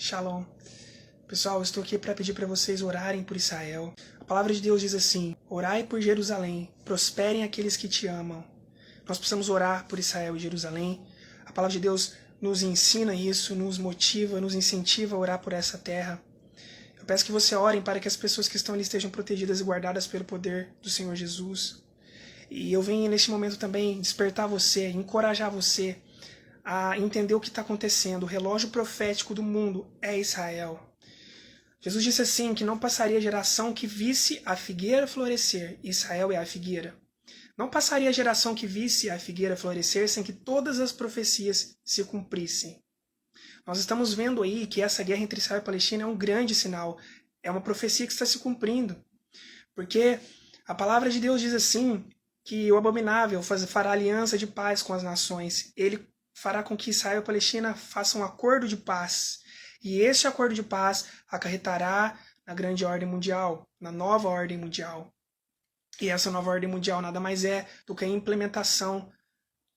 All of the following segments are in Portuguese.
Shalom. Pessoal, eu estou aqui para pedir para vocês orarem por Israel. A palavra de Deus diz assim: orai por Jerusalém, prosperem aqueles que te amam. Nós precisamos orar por Israel e Jerusalém. A palavra de Deus nos ensina isso, nos motiva, nos incentiva a orar por essa terra. Eu peço que você orem para que as pessoas que estão ali estejam protegidas e guardadas pelo poder do Senhor Jesus. E eu venho neste momento também despertar você, encorajar você a entender o que está acontecendo. O relógio profético do mundo é Israel. Jesus disse assim, que não passaria geração que visse a figueira florescer. Israel é a figueira. Não passaria geração que visse a figueira florescer sem que todas as profecias se cumprissem. Nós estamos vendo aí que essa guerra entre Israel e Palestina é um grande sinal. É uma profecia que está se cumprindo. Porque a palavra de Deus diz assim, que o abominável fará aliança de paz com as nações. Ele fará com que Israel e Palestina façam um acordo de paz. E este acordo de paz acarretará na grande ordem mundial, na nova ordem mundial. E essa nova ordem mundial nada mais é do que a implementação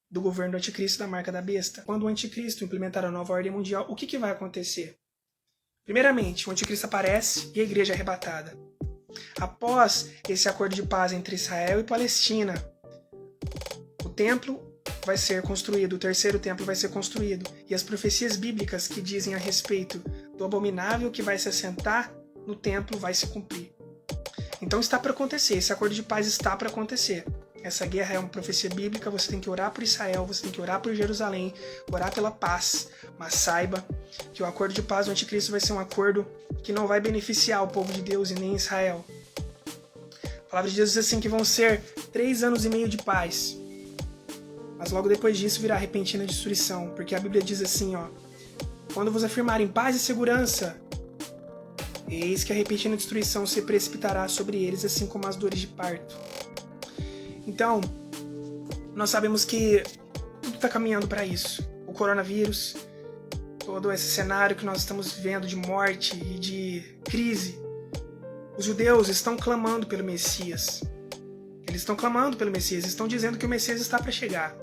do governo do anticristo da marca da besta. Quando o anticristo implementar a nova ordem mundial, o que vai acontecer? Primeiramente, o anticristo aparece e a igreja é arrebatada. Após esse acordo de paz entre Israel e Palestina, o templo vai ser construído, o terceiro templo vai ser construído. E as profecias bíblicas que dizem a respeito do abominável que vai se assentar no templo vai se cumprir. Então está para acontecer, esse acordo de paz está para acontecer. Essa guerra é uma profecia bíblica, você tem que orar por Israel, você tem que orar por Jerusalém, orar pela paz. Mas saiba que o acordo de paz do anticristo vai ser um acordo que não vai beneficiar o povo de Deus e nem Israel. A palavra de Deus diz assim que vão ser 3 anos e meio de paz. Mas logo depois disso virá repentina destruição, porque a Bíblia diz assim, quando vos afirmarem paz e segurança, eis que a repentina destruição se precipitará sobre eles, assim como as dores de parto. Então, nós sabemos que tudo está caminhando para isso. O coronavírus, todo esse cenário que nós estamos vivendo de morte e de crise. Os judeus estão clamando pelo Messias. Eles estão clamando pelo Messias, estão dizendo que o Messias está para chegar.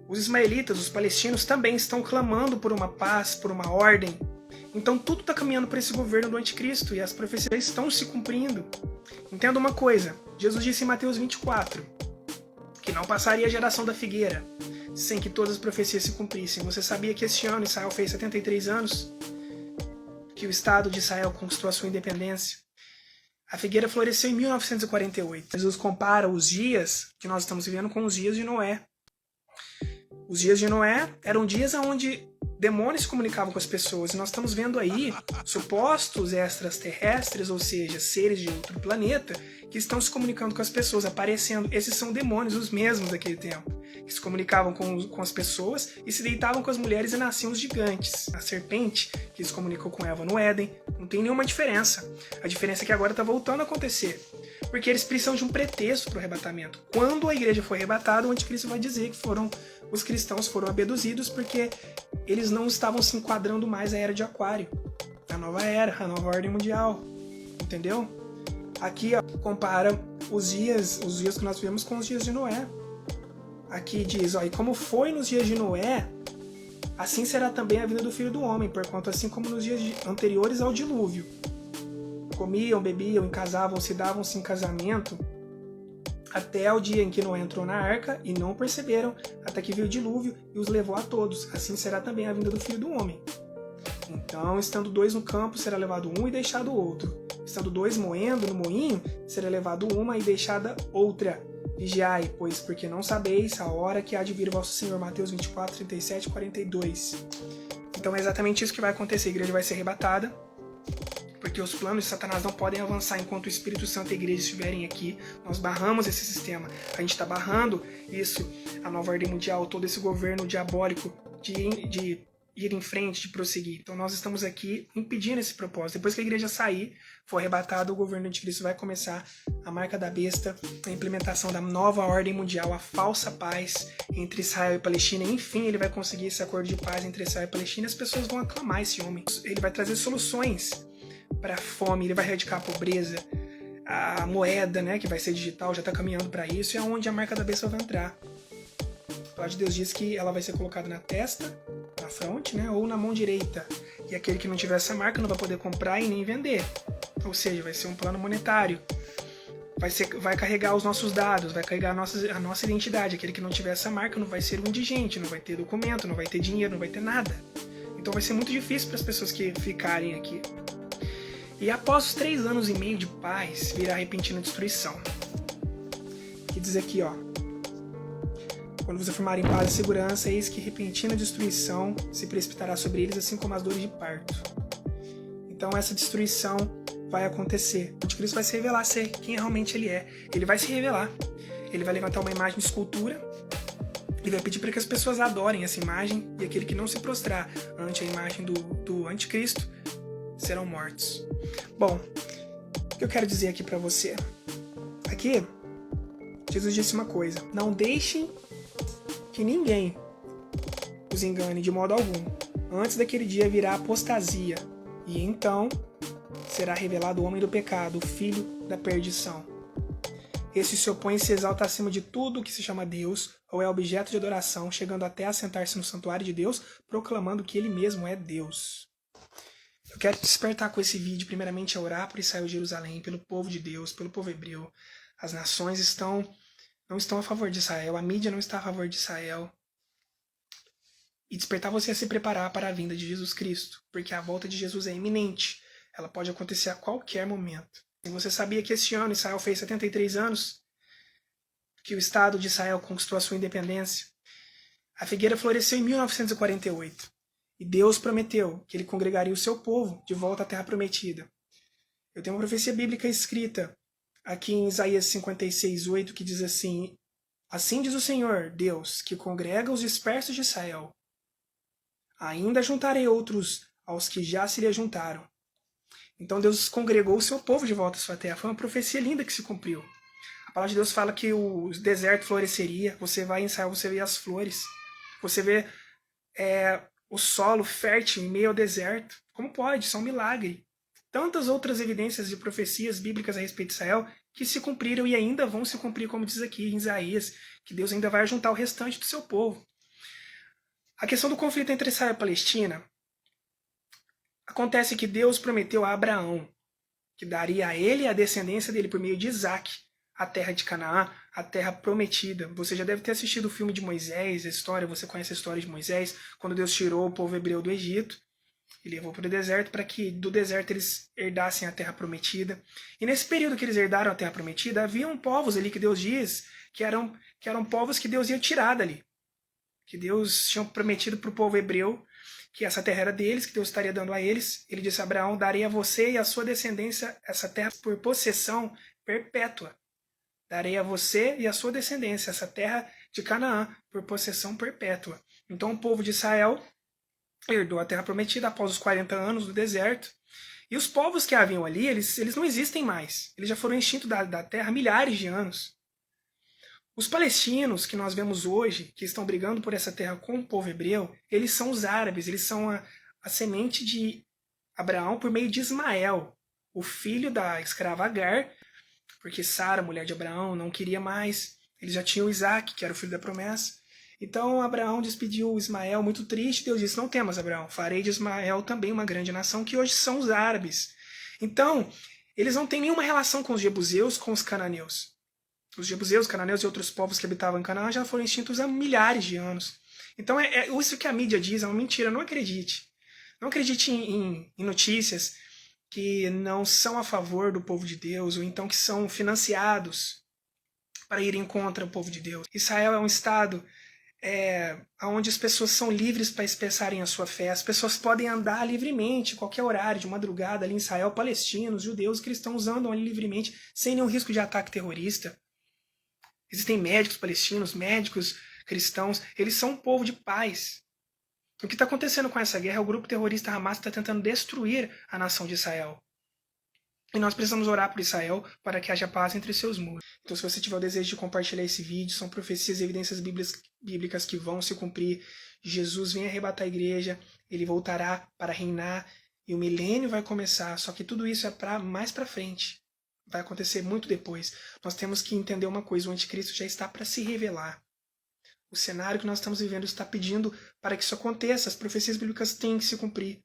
Os ismaelitas, os palestinos, também estão clamando por uma paz, por uma ordem. Então tudo está caminhando para esse governo do anticristo e as profecias estão se cumprindo. Entenda uma coisa, Jesus disse em Mateus 24 que não passaria a geração da figueira sem que todas as profecias se cumprissem. Você sabia que este ano Israel fez 73 anos? Que o Estado de Israel conquistou a sua independência? A figueira floresceu em 1948. Jesus compara os dias que nós estamos vivendo com os dias de Noé. Os dias de Noé eram dias onde demônios se comunicavam com as pessoas. E nós estamos vendo aí supostos extraterrestres, ou seja, seres de outro planeta, que estão se comunicando com as pessoas, aparecendo. Esses são demônios, os mesmos daquele tempo, que se comunicavam com as pessoas e se deitavam com as mulheres e nasciam os gigantes. A serpente, que se comunicou com Eva no Éden, não tem nenhuma diferença. A diferença é que agora está voltando a acontecer. Porque eles precisam de um pretexto para o arrebatamento. Quando a igreja for arrebatada, o anticristo vai dizer que os cristãos foram abduzidos porque eles não estavam se enquadrando mais à era de Aquário. A nova era, a nova ordem mundial. Entendeu? Aqui compara os dias que nós vivemos com os dias de Noé. Aqui diz, e como foi nos dias de Noé, assim será também a vinda do Filho do Homem, porquanto assim como nos dias anteriores ao dilúvio. Comiam, bebiam, casavam, se davam-se em casamento, até o dia em que Noé entrou na arca, e não perceberam, até que veio o dilúvio e os levou a todos. Assim será também a vinda do Filho do Homem. Então, estando 2 no campo, será levado um e deixado o outro. Estando 2 moendo no moinho, será levado uma e deixada outra. Vigiai, pois, porque não sabeis a hora que há de vir o vosso Senhor. Mateus 24, 37 e 42. Então é exatamente isso que vai acontecer. A igreja vai ser arrebatada, porque os planos de Satanás não podem avançar enquanto o Espírito Santo e a igreja estiverem aqui. Nós barramos esse sistema. A gente está barrando isso, a nova ordem mundial, todo esse governo diabólico de ir em frente, de prosseguir. Então nós estamos aqui impedindo esse propósito. Depois que a igreja sair, for arrebatada, o governo do anticristo vai começar a marca da besta, a implementação da nova ordem mundial, a falsa paz entre Israel e Palestina. Enfim, ele vai conseguir esse acordo de paz entre Israel e Palestina e as pessoas vão aclamar esse homem. Ele vai trazer soluções para a fome, ele vai erradicar a pobreza, a moeda, que vai ser digital, já está caminhando para isso, e é onde a marca da besta vai entrar. A palavra de Deus diz que ela vai ser colocada na testa, na fronte, né, ou na mão direita. E aquele que não tiver essa marca não vai poder comprar e nem vender. Ou seja, vai ser um plano monetário. Vai carregar os nossos dados, vai carregar a nossa identidade. Aquele que não tiver essa marca não vai ser um indigente, não vai ter documento, não vai ter dinheiro, não vai ter nada. Então vai ser muito difícil para as pessoas que ficarem aqui. E após os 3 anos e meio de paz, virá repentina destruição. Que diz aqui, ó. Quando você formar em paz e segurança, eis que repentina destruição se precipitará sobre eles, assim como as dores de parto. Então essa destruição vai acontecer. O anticristo vai se revelar ser quem realmente ele é. Ele vai se revelar. Ele vai levantar uma imagem de escultura e vai pedir para que as pessoas adorem essa imagem, e aquele que não se prostrar ante a imagem do anticristo serão mortos. Bom, o que eu quero dizer aqui para você? Aqui, Jesus disse uma coisa: não deixem que ninguém os engane de modo algum. Antes daquele dia virá apostasia, e então será revelado o homem do pecado, o filho da perdição. Esse se opõe e se exalta acima de tudo o que se chama Deus, ou é objeto de adoração, chegando até a sentar-se no santuário de Deus, proclamando que ele mesmo é Deus. Eu quero despertar com esse vídeo, primeiramente, a orar por Israel e Jerusalém, pelo povo de Deus, pelo povo hebreu. As nações não estão a favor de Israel, a mídia não está a favor de Israel. E despertar você a se preparar para a vinda de Jesus Cristo, porque a volta de Jesus é iminente. Ela pode acontecer a qualquer momento. E você sabia que este ano Israel fez 73 anos? Que o Estado de Israel conquistou a sua independência? A figueira floresceu em 1948. E Deus prometeu que ele congregaria o seu povo de volta à Terra Prometida. Eu tenho uma profecia bíblica escrita aqui em Isaías 56:8, que diz assim: assim diz o Senhor, Deus, que congrega os dispersos de Israel. Ainda juntarei outros aos que já se lhe juntaram. Então Deus congregou o seu povo de volta à sua terra. Foi uma profecia linda que se cumpriu. A palavra de Deus fala que o deserto floresceria. Você vai em Israel, você vê as flores. Você vê o solo fértil em meio ao deserto. Como pode? Isso é um milagre. Tantas outras evidências de profecias bíblicas a respeito de Israel que se cumpriram e ainda vão se cumprir, como diz aqui em Isaías, que Deus ainda vai juntar o restante do seu povo. A questão do conflito entre Israel e Palestina, acontece que Deus prometeu a Abraão que daria a ele e a descendência dele por meio de Isaac a terra de Canaã, a terra prometida. Você já deve ter assistido o filme de Moisés, a história, você conhece a história de Moisés, quando Deus tirou o povo hebreu do Egito e levou para o deserto para que do deserto eles herdassem a terra prometida. E nesse período que eles herdaram a terra prometida, haviam povos ali que Deus diz que eram povos que Deus ia tirar dali. Que Deus tinha prometido para o povo hebreu que essa terra era deles, que Deus estaria dando a eles. Ele disse a Abraão: darei a você e a sua descendência essa terra por possessão perpétua. Darei a você e a sua descendência essa terra de Canaã por possessão perpétua. Então o povo de Israel herdou a terra prometida após os 40 anos do deserto. E os povos que haviam ali, eles não existem mais. Eles já foram extintos da terra há milhares de anos. Os palestinos que nós vemos hoje, que estão brigando por essa terra com o povo hebreu, eles são os árabes, eles são a semente de Abraão por meio de Ismael, o filho da escrava Agar, porque Sara, mulher de Abraão, não queria mais. Eles já tinham Isaac, que era o filho da promessa. Então Abraão despediu Ismael muito triste. Deus disse: não temas, Abraão, farei de Ismael também uma grande nação, que hoje são os árabes. Então, eles não têm nenhuma relação com os jebuseus, com os cananeus. Os jebuseus, cananeus e outros povos que habitavam em Canaã já foram extintos há milhares de anos. Então isso que a mídia diz é uma mentira. Não acredite. Não acredite em notícias que não são a favor do povo de Deus, ou então que são financiados para irem contra o povo de Deus. Israel é um estado onde as pessoas são livres para expressarem a sua fé. As pessoas podem andar livremente, qualquer horário, de madrugada, ali em Israel. Palestinos, judeus, cristãos andam ali livremente, sem nenhum risco de ataque terrorista. Existem médicos palestinos, médicos cristãos, eles são um povo de paz. O que está acontecendo com essa guerra é o grupo terrorista Hamas está tentando destruir a nação de Israel. E nós precisamos orar por Israel para que haja paz entre seus muros. Então, se você tiver o desejo de compartilhar esse vídeo, são profecias e evidências bíblicas que vão se cumprir. Jesus vem arrebatar a igreja, ele voltará para reinar e o milênio vai começar. Só que tudo isso é mais para frente. Vai acontecer muito depois. Nós temos que entender uma coisa: o anticristo já está para se revelar. O cenário que nós estamos vivendo está pedindo para que isso aconteça. As profecias bíblicas têm que se cumprir.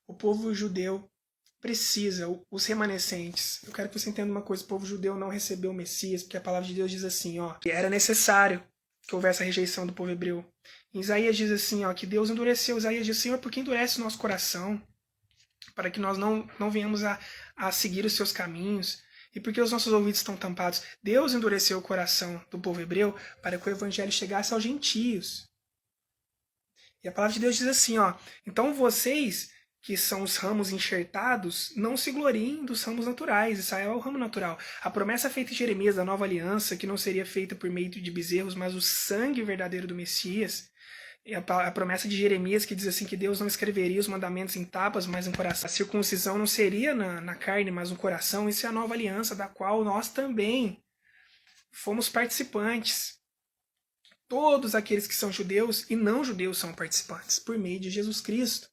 O povo judeu precisa, os remanescentes. Eu quero que você entenda uma coisa: o povo judeu não recebeu o Messias, porque a palavra de Deus diz assim, que era necessário que houvesse a rejeição do povo hebreu. Em Isaías diz assim, que Deus endureceu. Isaías diz, Senhor, por que endurece o nosso coração? Para que nós não venhamos a seguir os seus caminhos. E porque os nossos ouvidos estão tampados? Deus endureceu o coração do povo hebreu para que o evangelho chegasse aos gentios. E a palavra de Deus diz assim, então vocês que são os ramos enxertados, não se gloriem dos ramos naturais. Israel é o ramo natural. A promessa feita em Jeremias da nova aliança, que não seria feita por meio de bezerros, mas o sangue verdadeiro do Messias. E a promessa de Jeremias que diz assim que Deus não escreveria os mandamentos em tábuas, mas em coração. A circuncisão não seria na carne, mas no coração. Isso é a nova aliança, da qual nós também fomos participantes. Todos aqueles que são judeus e não judeus são participantes, por meio de Jesus Cristo.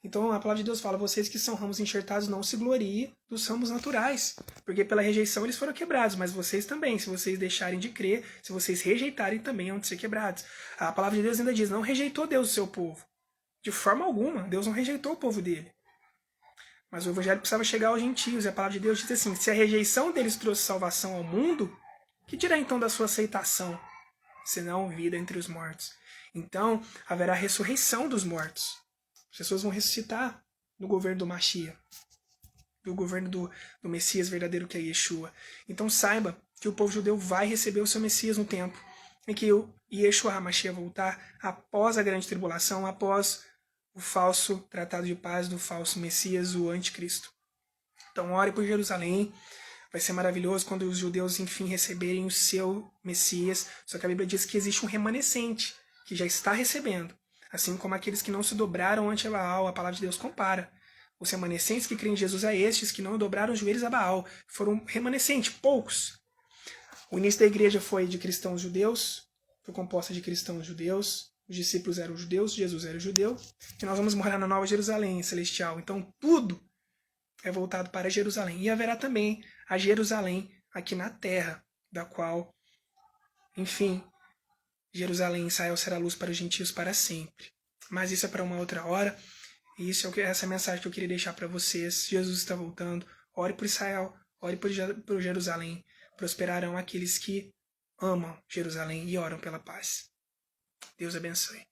Então a palavra de Deus fala, vocês que são ramos enxertados, não se gloriem dos ramos naturais, porque pela rejeição eles foram quebrados, mas vocês também, se vocês deixarem de crer, se vocês rejeitarem, também vão ser quebrados. A palavra de Deus ainda diz, não rejeitou Deus o seu povo. De forma alguma, Deus não rejeitou o povo dele. Mas o evangelho precisava chegar aos gentios, e a palavra de Deus diz assim, se a rejeição deles trouxe salvação ao mundo, que dirá então da sua aceitação, senão vida entre os mortos? Então haverá ressurreição dos mortos. As pessoas vão ressuscitar no governo do Mashiach, no governo do Messias verdadeiro, que é Yeshua. Então saiba que o povo judeu vai receber o seu Messias no tempo em que o Yeshua HaMashiach voltar após a grande tribulação, após o falso tratado de paz do falso Messias, o anticristo. Então ore por Jerusalém. Vai ser maravilhoso quando os judeus enfim receberem o seu Messias. Só que a Bíblia diz que existe um remanescente que já está recebendo. Assim como aqueles que não se dobraram ante Baal, a palavra de Deus compara. Os remanescentes que creem em Jesus a estes que não dobraram os joelhos a Baal. Foram remanescentes, poucos. O início da igreja foi de cristãos judeus, foi composta de cristãos judeus, os discípulos eram judeus, Jesus era judeu, e nós vamos morar na Nova Jerusalém celestial. Então tudo é voltado para Jerusalém. E haverá também a Jerusalém aqui na terra, da qual, enfim, Jerusalém, Israel será luz para os gentios para sempre. Mas isso é para uma outra hora. E essa é a mensagem que eu queria deixar para vocês. Jesus está voltando. Ore por Israel, ore por Jerusalém. Prosperarão aqueles que amam Jerusalém e oram pela paz. Deus abençoe.